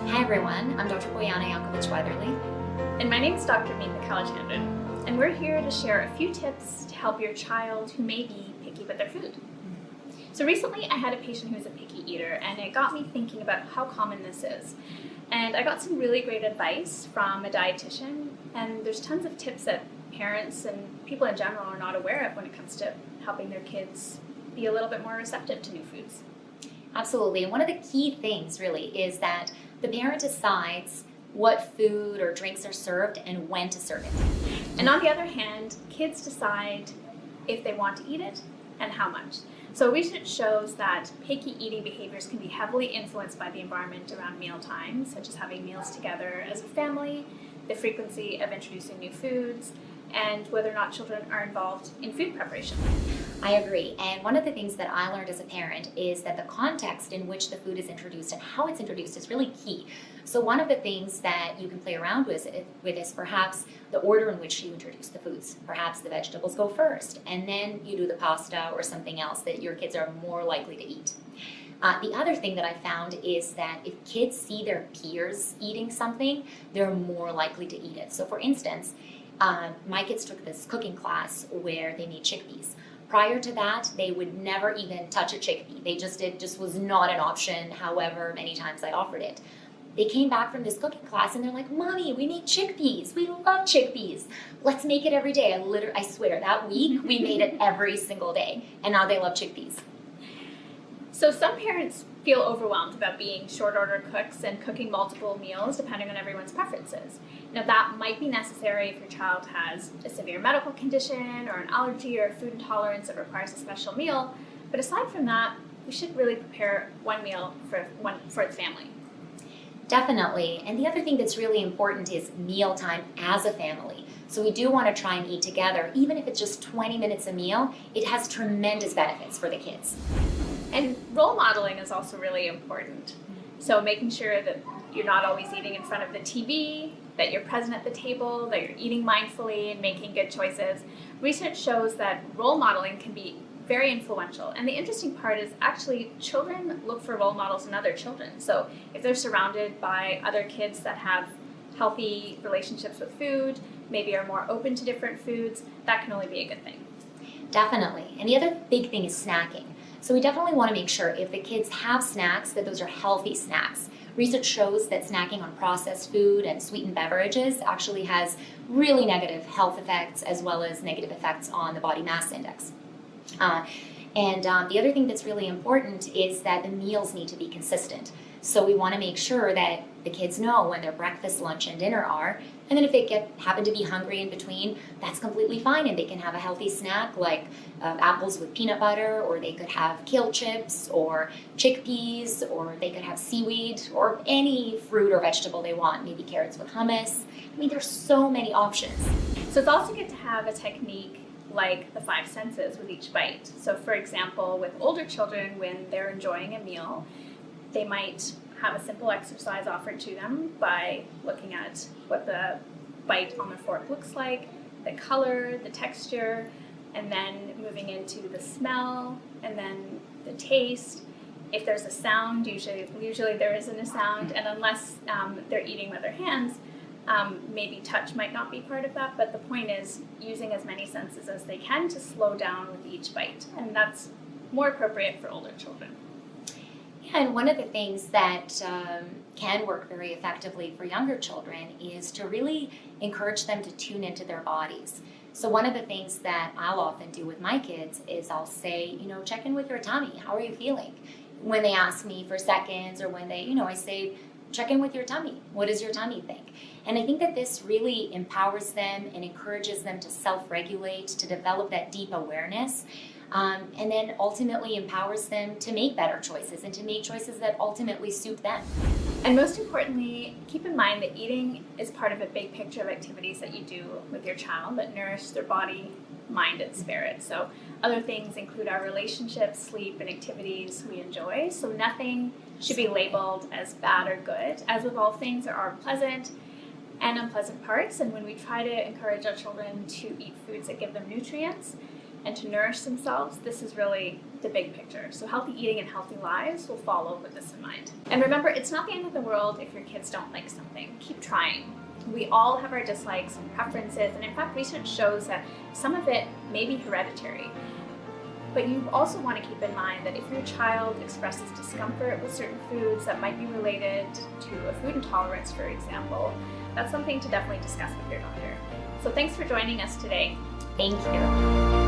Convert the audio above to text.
Hi everyone, I'm Dr. Bojana Jankovic. And my name is Dr. Amitha Kalaichandran, and we're here to share a few tips to help your child who may be picky with their food. So recently I had a patient who was a picky eater, and it got me thinking about how common this is. And I got some really great advice from a dietitian, and there's tons of tips that parents and people in general are not aware of when it comes to helping their kids be a little bit more receptive to new foods. Absolutely, and one of the key things really is that the parent decides what food or drinks are served and when to serve it. And on the other hand, kids decide if they want to eat it and how much. So research shows that picky eating behaviors can be heavily influenced by the environment around meal times, such as having meals together as a family, the frequency of introducing new foods, and whether or not children are involved in food preparation. I agree, and one of the things that I learned as a parent is that the context in which the food is introduced and how it's introduced is really key. So one of the things that you can play around with is perhaps the order in which you introduce the foods. Perhaps the vegetables go first, and then you do the pasta or something else that your kids are more likely to eat. The other thing that I found is that if kids see their peers eating something, they're more likely to eat it. So for instance, my kids took this cooking class where they made chickpeas. Prior to that, they would never even touch a chickpea. It just was not an option, however many times I offered it. They came back from this cooking class and they're like, "Mommy, we make chickpeas. We love chickpeas. Let's make it every day." I swear, that week we made it every single day, and now they love chickpeas. So some parents feel overwhelmed about being short order cooks and cooking multiple meals depending on everyone's preferences. Now that might be necessary if your child has a severe medical condition or an allergy or a food intolerance that requires a special meal, but aside from that, we should really prepare one meal for the family. Definitely, and the other thing that's really important is mealtime as a family. So we do want to try and eat together, even if it's just 20 minutes a meal. It has tremendous benefits for the kids. And role modeling is also really important. So making sure that you're not always eating in front of the TV, that you're present at the table, that you're eating mindfully and making good choices. Research shows that role modeling can be very influential. And the interesting part is actually children look for role models in other children. So if they're surrounded by other kids that have healthy relationships with food, maybe are more open to different foods, that can only be a good thing. Definitely. And the other big thing is snacking. So we definitely want to make sure if the kids have snacks that those are healthy snacks. Research shows that snacking on processed food and sweetened beverages actually has really negative health effects as well as negative effects on the body mass index. The other thing that's really important is that the meals need to be consistent. So we want to make sure that the kids know when their breakfast, lunch, and dinner are, and then if they happen to be hungry in between, that's completely fine, and they can have a healthy snack like apples with peanut butter, or they could have kale chips, or chickpeas, or they could have seaweed, or any fruit or vegetable they want, maybe carrots with hummus. I mean, there's so many options. So it's also good to have a technique like the 5 senses with each bite. So for example, with older children, when they're enjoying a meal, they might have a simple exercise offered to them by looking at what the bite on the fork looks like, the color, the texture, and then moving into the smell, and then the taste. If there's a sound, usually there isn't a sound, and unless they're eating with their hands, maybe touch might not be part of that, but the point is using as many senses as they can to slow down with each bite, and that's more appropriate for older children. Yeah, and one of the things that can work very effectively for younger children is to really encourage them to tune into their bodies. So one of the things that I'll often do with my kids is I'll say, check in with your tummy. How are you feeling? When they ask me for seconds, or when they, I say, check in with your tummy. What does your tummy think? And I think that this really empowers them and encourages them to self-regulate, to develop that deep awareness, and then ultimately empowers them to make better choices and to make choices that ultimately suit them. And most importantly, keep in mind that eating is part of a big picture of activities that you do with your child that nourish their body, mind, and spirit. So other things include our relationships, sleep, and activities we enjoy. So nothing should be labeled as bad or good. As with all things, there are pleasant and unpleasant parts. And when we try to encourage our children to eat foods that give them nutrients, and to nourish themselves, this is really the big picture. So healthy eating and healthy lives will follow with this in mind. And remember, it's not the end of the world if your kids don't like something. Keep trying. We all have our dislikes and preferences, and in fact, research shows that some of it may be hereditary. But you also want to keep in mind that if your child expresses discomfort with certain foods that might be related to a food intolerance, for example, that's something to definitely discuss with your doctor. So thanks for joining us today. Thank you.